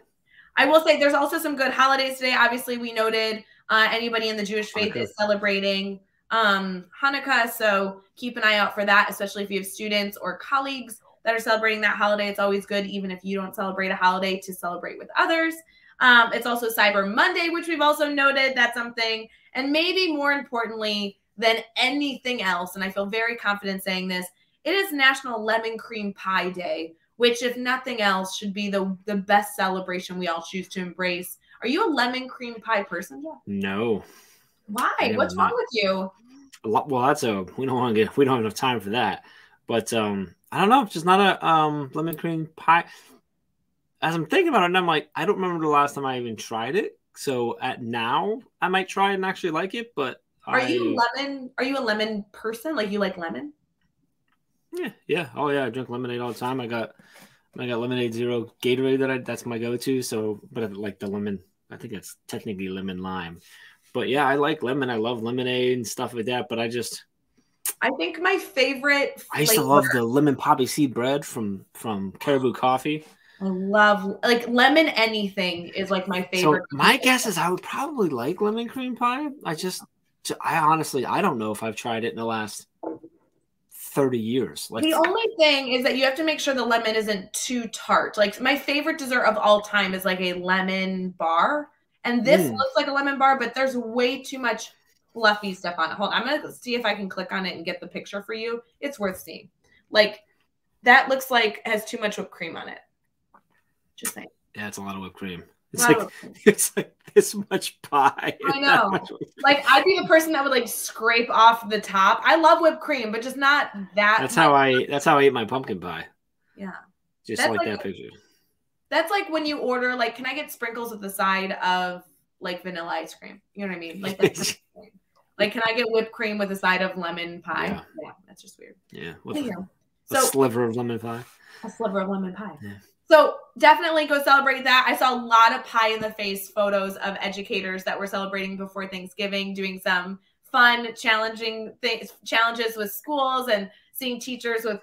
I will say there's also some good holidays today. Obviously, we noted anybody in the Jewish faith is celebrating Hanukkah. So keep an eye out for that, especially if you have students or colleagues that are celebrating that holiday. It's always good, even if you don't celebrate a holiday, to celebrate with others. It's also Cyber Monday, which we've also noted. That's something. And maybe more importantly than anything else, and I feel very confident saying this, it is National Lemon Cream Pie Day, which, if nothing else, should be the best celebration we all choose to embrace. Are you a lemon cream pie person, Jeff? No. Why? What's wrong with you? Well, we don't have enough time for that. But I don't know, just not a lemon cream pie. As I'm thinking about it, I'm like, I don't remember the last time I even tried it. So now I might try it and actually like it. But Are you a lemon person? You like lemon? Yeah. Oh yeah, I drink lemonade all the time. I got Lemonade Zero Gatorade that's my go-to. So, but I like the lemon. I think it's technically lemon lime. But yeah, I like lemon. I love lemonade and stuff like that. But I think my favorite I used to love the lemon poppy seed bread from Caribou Coffee. I love lemon anything is my favorite. So my guess is I would probably like lemon cream pie. I honestly, I don't know if I've tried it in the last 30 years. The only thing is that you have to make sure the lemon isn't too tart. My favorite dessert of all time is a lemon bar. And this looks like a lemon bar, but there's way too much fluffy stuff on it. Hold on, I'm going to see if I can click on it and get the picture for you. It's worth seeing. That looks like it has too much whipped cream on it. Just saying. Yeah, it's a lot of whipped cream. It's like this much pie. I know. I'd be the person that would scrape off the top. I love whipped cream, but just not that. That's how I eat my pumpkin pie. Yeah. Just that picture. That's when you order, can I get sprinkles at the side of vanilla ice cream? You know what I mean? Can I get whipped cream with a side of lemon pie? Yeah, that's just weird. Yeah. A sliver of lemon pie. A sliver of lemon pie. Yeah. So definitely go celebrate that. I saw a lot of pie in the face photos of educators that were celebrating before Thanksgiving, doing some fun, challenges with schools and seeing teachers with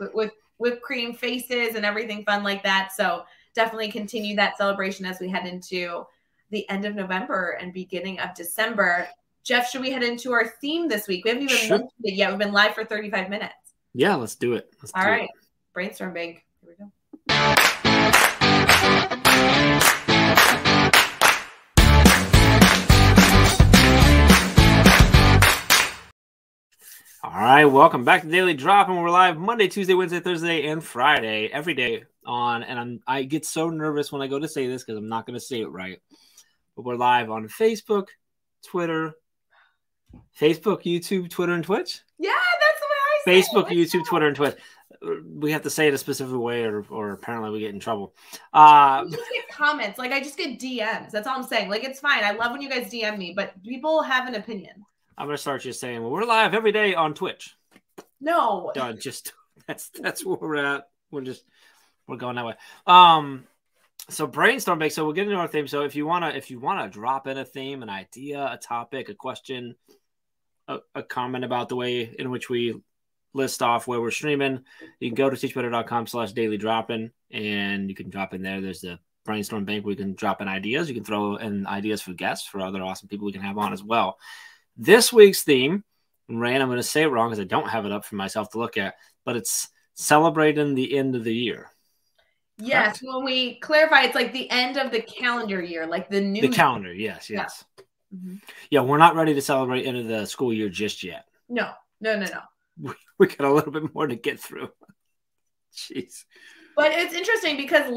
whipped cream faces and everything fun like that. So definitely continue that celebration as we head into the end of November and beginning of December. Jeff, should we head into our theme this week? We haven't even mentioned it yet. We've been live for 35 minutes. Yeah, let's do it. All right. Brainstorm bank. Here we go. All right, welcome back to Daily Drop, and we're live Monday, Tuesday, Wednesday, Thursday, and Friday every day on. And I get so nervous when I go to say this because I'm not going to say it right. But we're live on Facebook, Twitter, YouTube, Twitter, and Twitch. Yeah, that's the way I say Facebook, it. YouTube, Twitter, and Twitch. We have to say it a specific way, or apparently we get in trouble. You just get comments. Like, I just get DMs. That's all I'm saying. Like, it's fine. I love when you guys DM me, but people have an opinion. I'm gonna start just saying, well, we're live every day on Twitch. No, just that's where we're at. We're going that way. So brainstorm bake. So we'll get into our theme. So if you wanna drop in a theme, an idea, a topic, a question, a comment about the way in which we list off where we're streaming, you can go to teachbetter.com/dailydroppin, and you can drop in there. There's the brainstorm bank where you can drop in ideas. You can throw in ideas for guests, for other awesome people we can have on as well. This week's theme, Rand, I'm going to say it wrong because I don't have it up for myself to look at, but it's celebrating the end of the year. Yes, correct? When we clarify, it's like the end of the calendar year, like the new calendar. Yes. Yeah. Mm-hmm. Yeah, we're not ready to celebrate end of the school year just yet. No. We got a little bit more to get through. Jeez. But it's interesting because it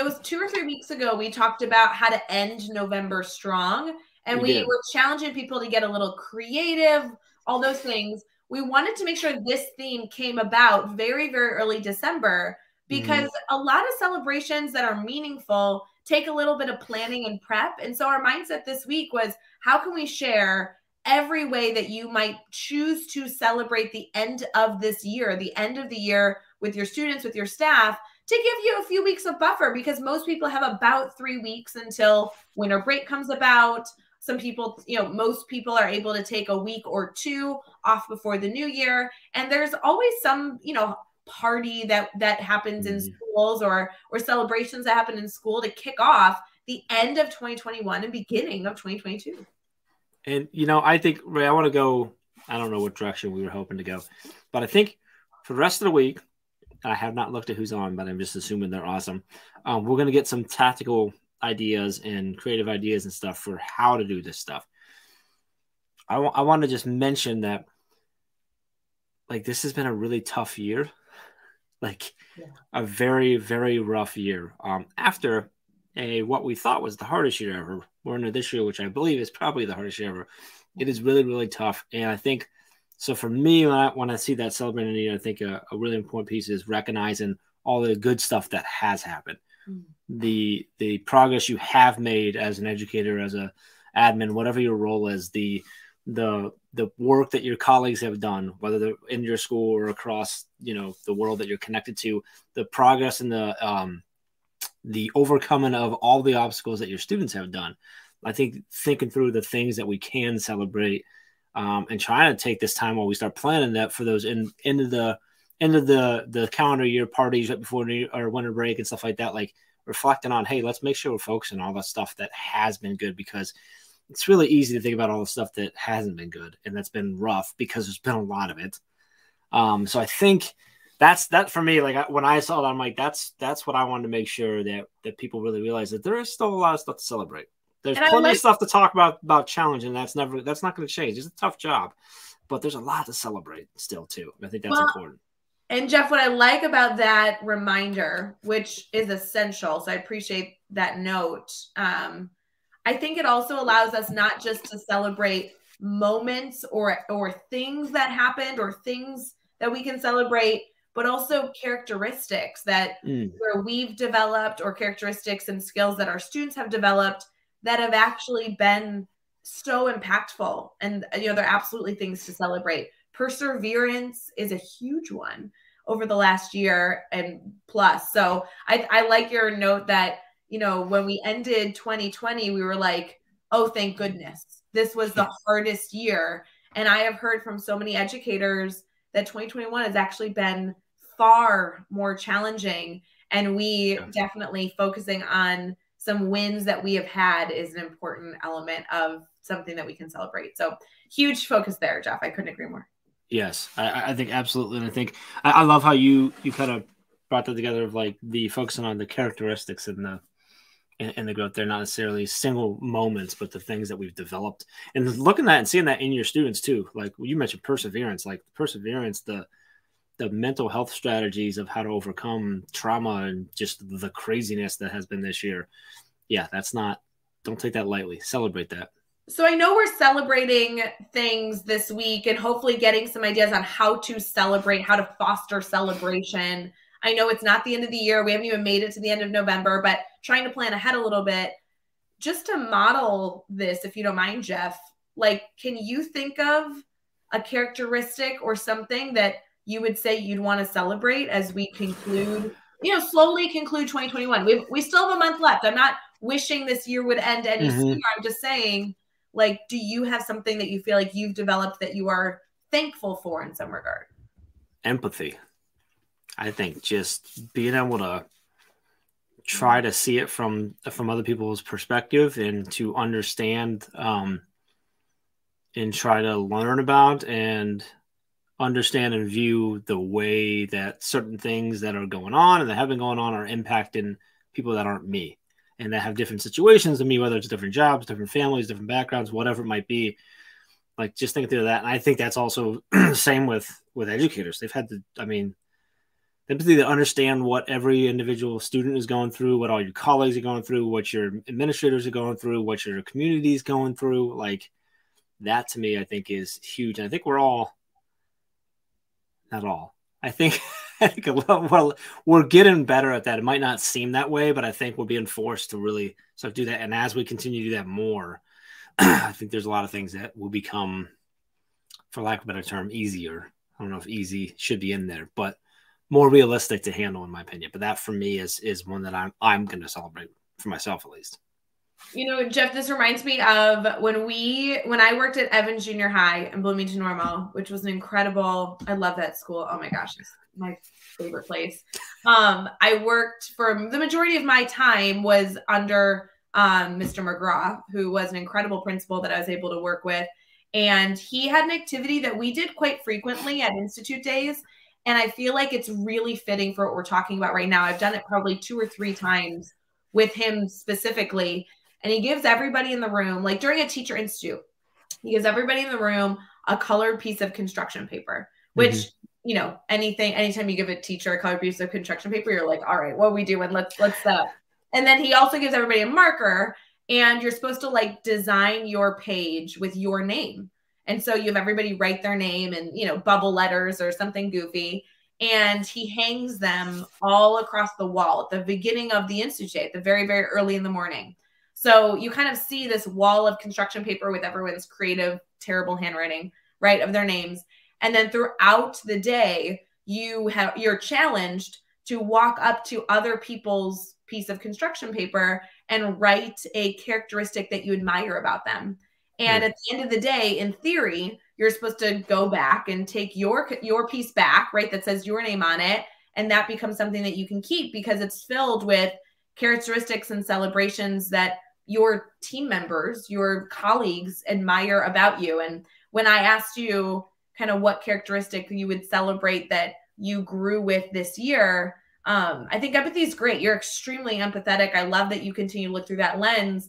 was 2 or 3 weeks ago, we talked about how to end November strong. And we were challenging people to get a little creative, all those things. We wanted to make sure this theme came about very, very early December because a lot of celebrations that are meaningful take a little bit of planning and prep. And so our mindset this week was, how can we share every way that you might choose to celebrate the end of this year, the end of the year with your students, with your staff, to give you a few weeks of buffer, because most people have about 3 weeks until winter break comes about. Some people, most people are able to take a week or 2 off before the new year. And there's always some, party that happens in schools or celebrations that happen in school to kick off the end of 2021 and beginning of 2022. And, I think, Ray, I want to go, I don't know what direction we were hoping to go, but I think for the rest of the week, I have not looked at who's on, but I'm just assuming they're awesome. We're going to get some tactical ideas and creative ideas and stuff for how to do this stuff. I want to just mention that, this has been a really tough year, a very, very rough year. After what we thought was the hardest year ever, we're into this year, which I believe is probably the hardest year ever. It is really, really tough. And I think, so for me, when I see that celebrating the year, I think a really important piece is recognizing all the good stuff that has happened. The progress you have made as an educator, as a admin, whatever your role is, the work that your colleagues have done, whether they're in your school or across, the world that you're connected to, the progress and the overcoming of all the obstacles that your students have done. I think thinking through the things that we can celebrate and trying to take this time while we start planning that for those end of the calendar year parties right before or winter break and stuff like that, reflecting on, hey, let's make sure we're focusing on all the stuff that has been good, because it's really easy to think about all the stuff that hasn't been good and that's been rough, because there's been a lot of it. So I think that for me, when I saw that, I'm like, that's what I wanted to make sure that people really realize, that there is still a lot of stuff to celebrate. There's plenty of stuff to talk about challenge, and that's not going to change. It's a tough job, but there's a lot to celebrate still too. I think that's important. And Jeff, what I like about that reminder, which is essential, so I appreciate that note. I think it also allows us not just to celebrate moments or things that happened or things that we can celebrate, but also characteristics that where we've developed, or characteristics and skills that our students have developed that have actually been so impactful. And, they're absolutely things to celebrate. Perseverance is a huge one. over the last year and plus. So I like your note that, you know, when we ended 2020, we were like, oh, thank goodness. This was the hardest year. And I have heard from so many educators that 2021 has actually been far more challenging. And we definitely focusing on some wins that we have had is an important element of something that we can celebrate. So huge focus there, Jeff. I couldn't agree more. Yes, I think absolutely. And I think I love how you kind of brought that together of like the focusing on the characteristics and the growth. They're not necessarily single moments, but the things that we've developed and looking at and seeing that in your students too. Like you mentioned perseverance, the mental health strategies of how to overcome trauma and just the craziness that has been this year. Yeah, don't take that lightly. Celebrate that. So I know we're celebrating things this week and hopefully getting some ideas on how to celebrate, how to foster celebration. I know it's not the end of the year. We haven't even made it to the end of November, but trying to plan ahead a little bit. Just to model this, if you don't mind, Jeff, like, can you think of a characteristic or something that you would say you'd want to celebrate as we conclude, slowly conclude 2021? We still have a month left. I'm not wishing this year would end any sooner. I'm just saying, like, do you have something that you feel like you've developed that you are thankful for in some regard? Empathy. I think just being able to try to see it from other people's perspective and to understand and try to learn about and understand and view the way that certain things that are going on and that have been going on are impacting people that aren't me and that have different situations than me, whether it's different jobs, different families, different backgrounds, whatever it might be. Like just thinking through that. And I think that's also same with educators. They've had empathy to understand what every individual student is going through, what all your colleagues are going through, what your administrators are going through, what your community is going through. Like that to me, I think is huge. And I think we're all, not all, I think we're getting better at that. It might not seem that way, but I think we're being forced to really sort of do that. And as we continue to do that more, I think there's a lot of things that will become, for lack of a better term, easier. I don't know if easy should be in there, but more realistic to handle, in my opinion. But that for me is one that I'm going to celebrate for myself, at least. Jeff, this reminds me of when I worked at Evans Junior High in Bloomington Normal, which was an incredible, I love that school. Oh my gosh, it's my favorite place. I worked for the majority of my time was under Mr. McGraw, who was an incredible principal that I was able to work with. And he had an activity that we did quite frequently at Institute Days. And I feel like it's really fitting for what we're talking about right now. I've done it probably 2 or 3 times with him specifically. And he gives everybody in the room, like during a teacher institute, he gives everybody in the room a colored piece of construction paper, which, anytime you give a teacher a colored piece of construction paper, you're like, all right, what are we doing? Let's and then he also gives everybody a marker and you're supposed to like design your page with your name. And so you have everybody write their name and, bubble letters or something goofy. And he hangs them all across the wall at the beginning of the institute day, at the very, very early in the morning. So you kind of see this wall of construction paper with everyone's creative, terrible handwriting, right, of their names. And then throughout the day, you're challenged to walk up to other people's piece of construction paper and write a characteristic that you admire about them. And at the end of the day, in theory, you're supposed to go back and take your piece back, right, that says your name on it. And that becomes something that you can keep because it's filled with characteristics and celebrations that your team members, your colleagues admire about you. And when I asked you kind of what characteristic you would celebrate that you grew with this year, I think empathy is great. You're extremely empathetic. I love that you continue to look through that lens.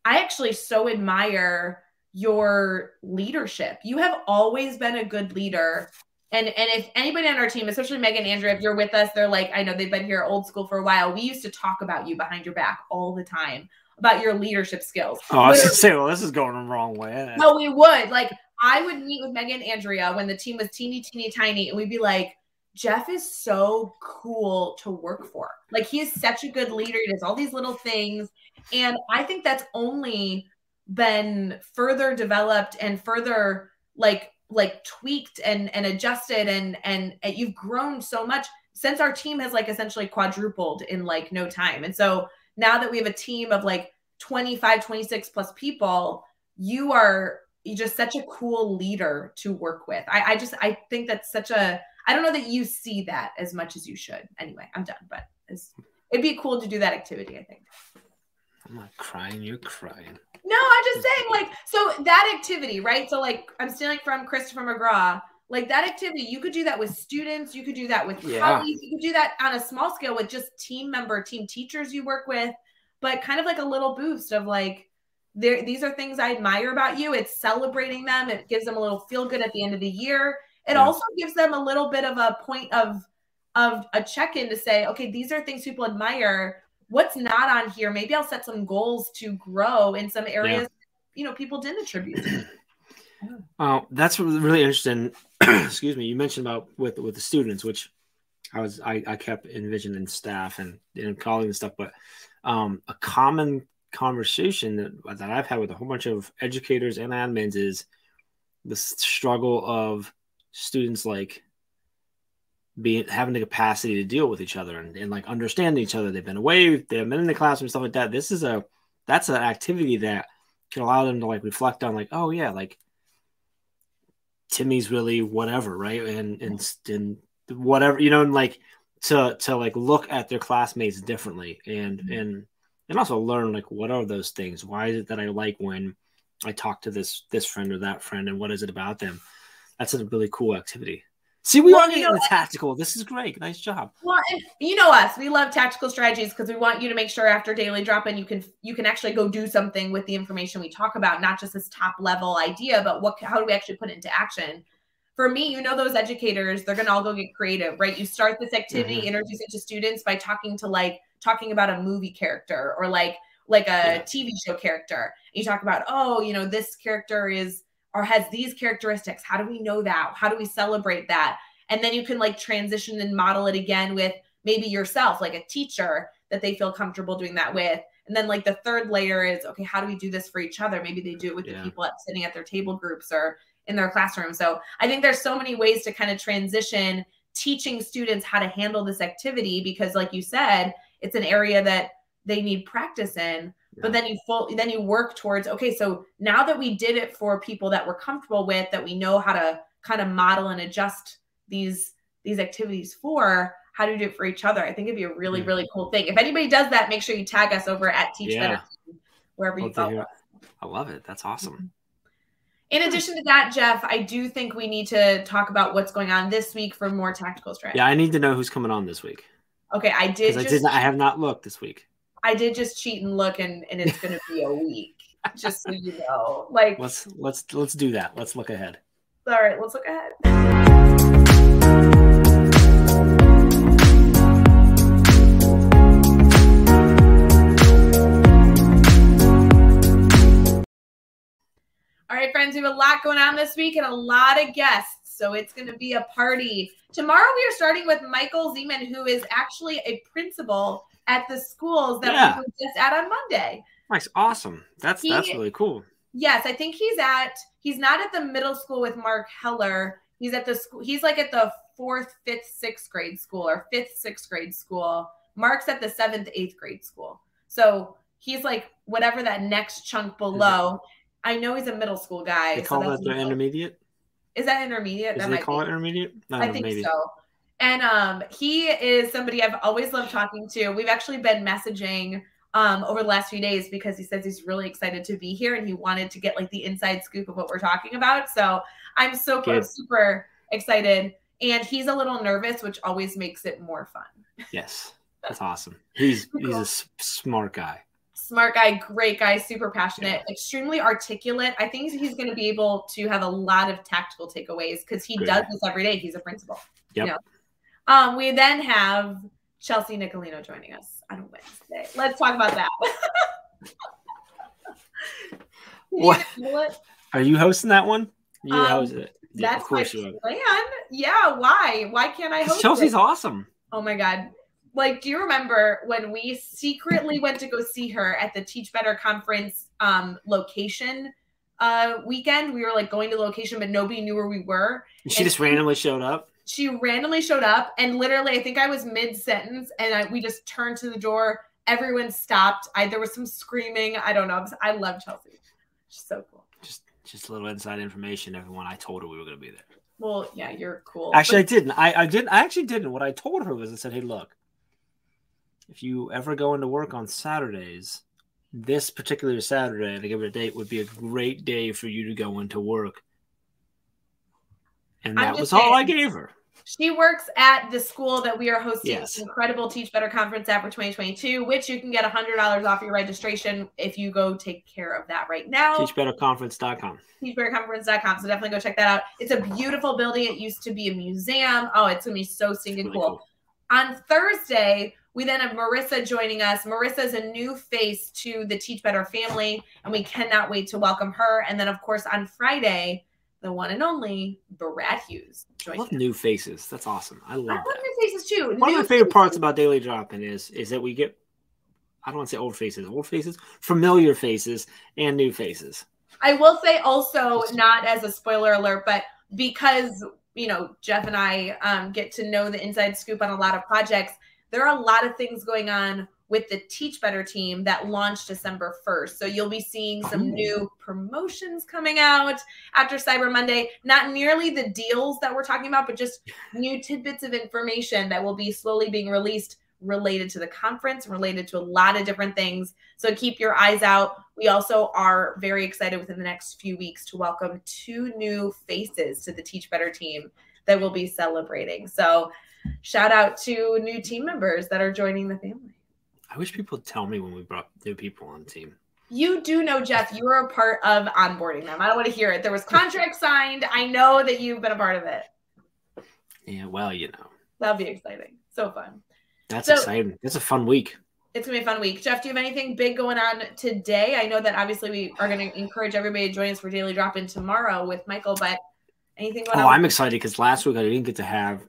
I actually so admire your leadership. You have always been a good leader. And if anybody on our team, especially Megan and Andrea, if you're with us, they're like, I know they've been here old school for a while. We used to talk about you behind your back all the time, about your leadership skills. Oh, I was going to say, well, this is going the wrong way. No, we would. Like, I would meet with Megan and Andrea when the team was teeny, teeny, tiny, and we'd be like, Jeff is so cool to work for. Like, he is such a good leader. He does all these little things. And I think that's only been further developed and further, like, like tweaked and adjusted and you've grown so much since our team has like essentially quadrupled in like no time. And so now that we have a team of like 25, 26 plus people, you're just such a cool leader to work with. I think that's such a, I don't know that you see that as much as you should. Anyway, I'm done, but it'd be cool to do that activity, I think. I'm not crying. You're crying. No, I'm just saying, like, so that activity, right? So, like, I'm stealing from Christopher McGraw. Like, that activity, you could do that with students. You could do that with colleagues. You could do that on a small scale with just team teachers you work with. But kind of like a little boost of, like, these are things I admire about you. It's celebrating them. It gives them a little feel good at the end of the year. It also gives them a little bit of a point of a check-in to say, okay, these are things people admire. What's not on here? Maybe I'll set some goals to grow in some areas, people didn't attribute to. That's really interesting. Excuse me. You mentioned about with the students, which I kept envisioning staff and colleagues and stuff, but a common conversation that I've had with a whole bunch of educators and admins is the struggle of students like having the capacity to deal with each other and like understand each other. They've been away, they've been in the classroom, stuff like that. That's an activity that can allow them to like reflect on like, oh yeah, like Timmy's really whatever, right? And whatever, and like to like look at their classmates differently and also learn like what are those things? Why is it that I like when I talk to this friend or that friend, and what is it about them? That's a really cool activity. See, we are getting the tactical. This is great. Nice job. Well, and you know us. We love tactical strategies because we want you to make sure after Daily Drop-In you can actually go do something with the information we talk about, not just this top level idea, but how do we actually put it into action? For me, those educators, they're going to all go get creative, right? You start this activity, introduce it to students by talking about a movie character or like a TV show character. And you talk about, this character has these characteristics. How do we know that? How do we celebrate that? And then you can like transition and model it again with maybe yourself, like a teacher that they feel comfortable doing that with. And then like the third layer is, okay, how do we do this for each other? Maybe they do it with the people sitting at their table groups or in their classroom. So I think there's so many ways to kind of transition teaching students how to handle this activity, because like you said, it's an area that they need practice in. But then you work towards, okay, so now that we did it for people that we're comfortable with, that we know how to kind of model and adjust these activities for, how do we do it for each other? I think it'd be a really, really cool thing. If anybody does that, make sure you tag us over at Teach Better Team, wherever you follow us. I love it. That's awesome. In addition to that, Jeff, I do think we need to talk about what's going on this week for more tactical strategy. Yeah, I need to know who's coming on this week. Okay, I have not looked this week. I did just cheat and look, and it's going to be a week, just so you know. Like, let's do that. Let's look ahead. All right, let's look ahead. All right, friends, we have a lot going on this week and a lot of guests, so it's going to be a party. Tomorrow we are starting with Michael Zeman, who is actually a principal at the schools that we were just at on Monday. Nice. Awesome. That's really cool. Yes. I think he's not at the middle school with Mark Heller. He's at the school. He's like at the 4th, 5th, 6th grade school or 5th, 6th grade school. Mark's at the 7th, 8th grade school. So he's like whatever that next chunk below. I know he's a middle school guy. They call that the intermediate? Is that intermediate? They call it intermediate? I think so. And he is somebody I've always loved talking to. We've actually been messaging over the last few days because he says he's really excited to be here and he wanted to get like the inside scoop of what we're talking about. So I'm super excited. And he's a little nervous, which always makes it more fun. Yes, that's awesome. He's a smart guy. Smart guy, great guy, super passionate, extremely articulate. I think he's going to be able to have a lot of tactical takeaways because he does this every day. He's a principal. Yep. We then have Chelsea Nicolino joining us on Wednesday. Let's talk about that. What? Are you hosting that one? You host it. That's my plan. Yeah. Why? Why can't I host Chelsea's awesome. Oh my God. Like, do you remember when we secretly went to go see her at the Teach Better conference location weekend. We were like going to the location, but nobody knew where we were. She just randomly showed up? She randomly showed up, and literally, I think I was mid-sentence, and we just turned to the door. Everyone stopped. There was some screaming. I don't know. I love Chelsea. She's so cool. Just a little inside information, everyone. I told her we were going to be there. Well, yeah, you're cool. Actually, I didn't. I actually didn't. What I told her was I said, hey, look, if you ever go into work on Saturdays, this particular Saturday, to give it a date, would be a great day for you to go into work. And that was all I gave her. She works at the school that we are hosting Yes. the incredible Teach Better Conference at for 2022, which you can get $100 off your registration if you go take care of that right now. TeachBetterConference.com. TeachBetterConference.com. So definitely go check that out. It's a beautiful building. It used to be a museum. Oh, it's going to be so stinking Really cool. On Thursday, we then have Marissa joining us. Marissa is a new face to the Teach Better family, and we cannot wait to welcome her. And then, of course, on Friday, the one and only Brad Hughes. I love new faces. That's awesome. I love that. New faces too. One of my favorite parts about Daily Drop-In is that we get, I don't want to say old faces, familiar faces, and new faces. I will say also, not as a spoiler alert, but because, Jeff and I get to know the inside scoop on a lot of projects, there are a lot of things going on with the Teach Better team that launched December 1st. So you'll be seeing some new promotions coming out after Cyber Monday. Not nearly the deals that we're talking about, but just new tidbits of information that will be slowly being released related to the conference, related to a lot of different things. So keep your eyes out. We also are very excited within the next few weeks to welcome 2 new faces to the Teach Better team that will be celebrating. So shout out to new team members that are joining the family. I wish people would tell me when we brought new people on the team. You do know, Jeff, you were a part of onboarding them. I don't want to hear it. There was contract signed. I know that you've been a part of it. Yeah, well, That'll be exciting. So fun. That's exciting. It's a fun week. It's going to be a fun week. Jeff, do you have anything big going on today? I know that obviously we are going to encourage everybody to join us for Daily Drop-In tomorrow with Michael, but anything going on? I'm excited because last week I didn't get to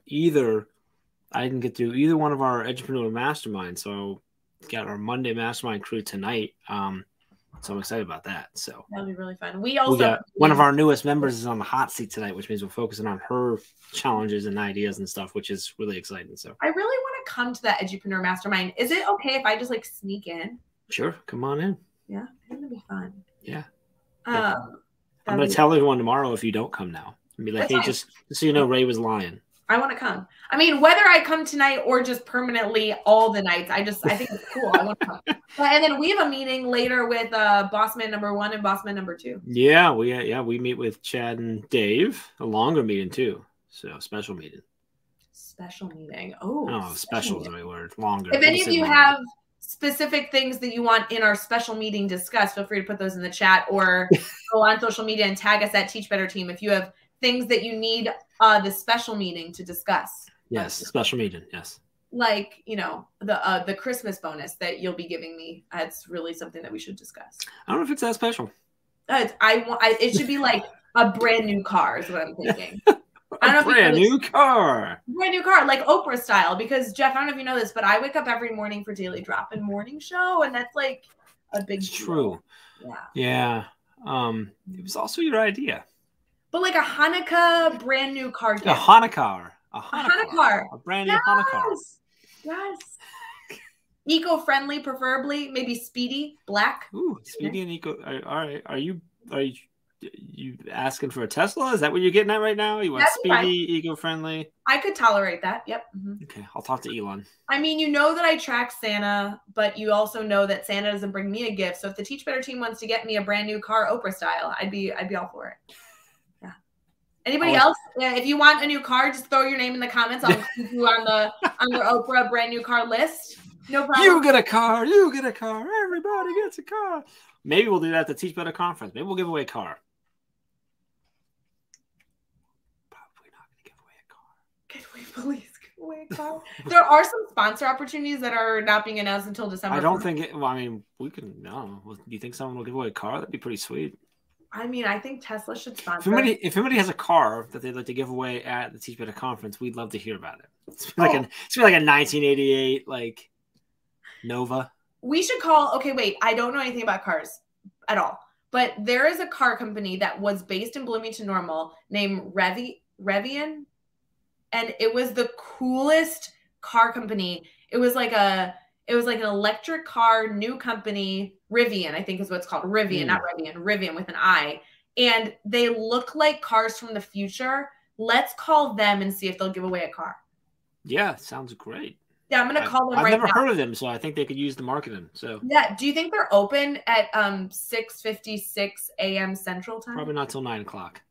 do either one of our Edupreneur Mastermind. So got our Monday Mastermind crew tonight. So I'm excited about that. So that'll be really fun. We got one of our newest members is on the hot seat tonight, which means we're focusing on her challenges and ideas and stuff, which is really exciting. So I really want to come to that Edupreneur Mastermind. Is it okay if I just sneak in? Sure, come on in. Yeah, it's gonna be fun. Yeah. I'm gonna tell everyone tomorrow if you don't come now. And be like, hey, just so you know, Ray was lying. I want to come. I mean, whether I come tonight or just permanently all the nights, I think it's cool. I want to come. And then we have a meeting later with Bossman number 1 and Bossman number 2. Yeah, we meet with Chad and Dave. A longer meeting too. So special meeting. Special meeting. Oh, special is the right word. Longer. If any of you have specific things that you want in our special meeting discussed, feel free to put those in the chat or go on social media and tag us at Teach Better Team if you have things that you need the special meeting to discuss. Yes, special meeting. Yes. Like, the Christmas bonus that you'll be giving me. That's really something that we should discuss. I don't know if it's that special. It should be like a brand new car is what I'm thinking. I don't know brand new car, like Oprah style. Because Jeff, I don't know if you know this, but I wake up every morning for Daily Drop-In morning show, and that's like a big deal. True. Yeah. It was also your idea. But like a Hanukkah brand new car gift. A Hanukkah. A brand new Hanukkah. Yes. Eco-friendly, preferably. Maybe speedy, black. Ooh, speedy and eco. All right. Are you asking for a Tesla? Is that what you're getting at right now? You want speedy, eco-friendly? I could tolerate that. Yep. Mm-hmm. Okay, I'll talk to Elon. I mean, you know that I track Santa, but you also know that Santa doesn't bring me a gift. So if the Teach Better team wants to get me a brand new car, Oprah style, I'd be all for it. Yeah. Anybody else? Yeah, if you want a new car, just throw your name in the comments. I'll keep you on the Oprah brand new car list. No problem. You get a car. Everybody gets a car. Maybe we'll do that at the Teach Better conference. Maybe we'll give away a car. Probably not going to give away a car. Can we please give away a car? There are some sponsor opportunities that are not being announced until December. I don't think it. Well, I mean, we can. No. Do you think someone will give away a car? That'd be pretty sweet. I mean, I think Tesla should sponsor. If anybody has a car that they'd like to give away at the Teach Better conference, we'd love to hear about it. It's like a 1988 Nova. We should call. Okay, wait. I don't know anything about cars at all. but there is a car company that was based in Bloomington Normal named Rivian, and it was the coolest car company. It was like an electric car, new company, Rivian, I think is what it's called. Rivian, not Rivian, Rivian with an I. And they look like cars from the future. Let's call them and see if they'll give away a car. Yeah, sounds great. Yeah, I'm going to call them right now. I've never heard of them, so I think they could use the marketing. So yeah, do you think they're open at 6:56 a.m. Central Time? Probably not till 9 o'clock.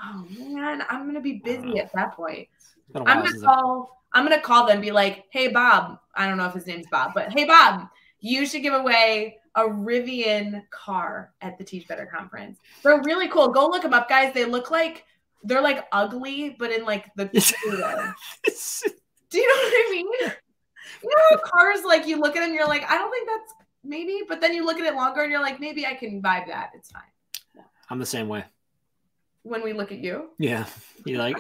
Oh man, I'm going to be busy at that point. I'm going to call them and be like, "Hey Bob, I don't know if his name's Bob, but hey Bob, you should give away a Rivian car at the Teach Better conference. They're really cool. Go look them up, guys. They're like ugly, but in like the cool way. Do you know what I mean? You know how cars, like, you look at them, you're like, I don't think that's maybe, but then you look at it longer and you're like, maybe I can vibe that. It's fine. Yeah. I'm the same way. When we look at you? Yeah. You're like,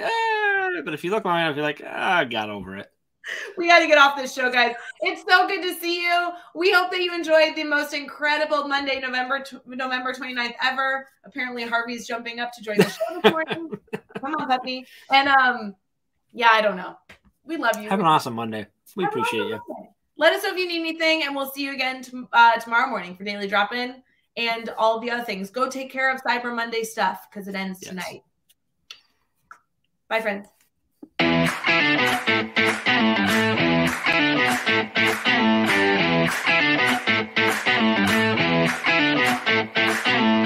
but if you look long enough, you're like, I got over it. We got to get off this show, guys. It's so good to see you. We hope that you enjoyed the most incredible Monday, November 29th ever. Apparently, Harvey's jumping up to join the show this morning. Come on, puppy. And, yeah, I don't know. We love you. Have an awesome Monday. We appreciate you. Let us know if you need anything, and we'll see you again tomorrow morning for Daily Drop-In and all the other things. Go take care of Cyber Monday stuff because it ends tonight. Bye, friends.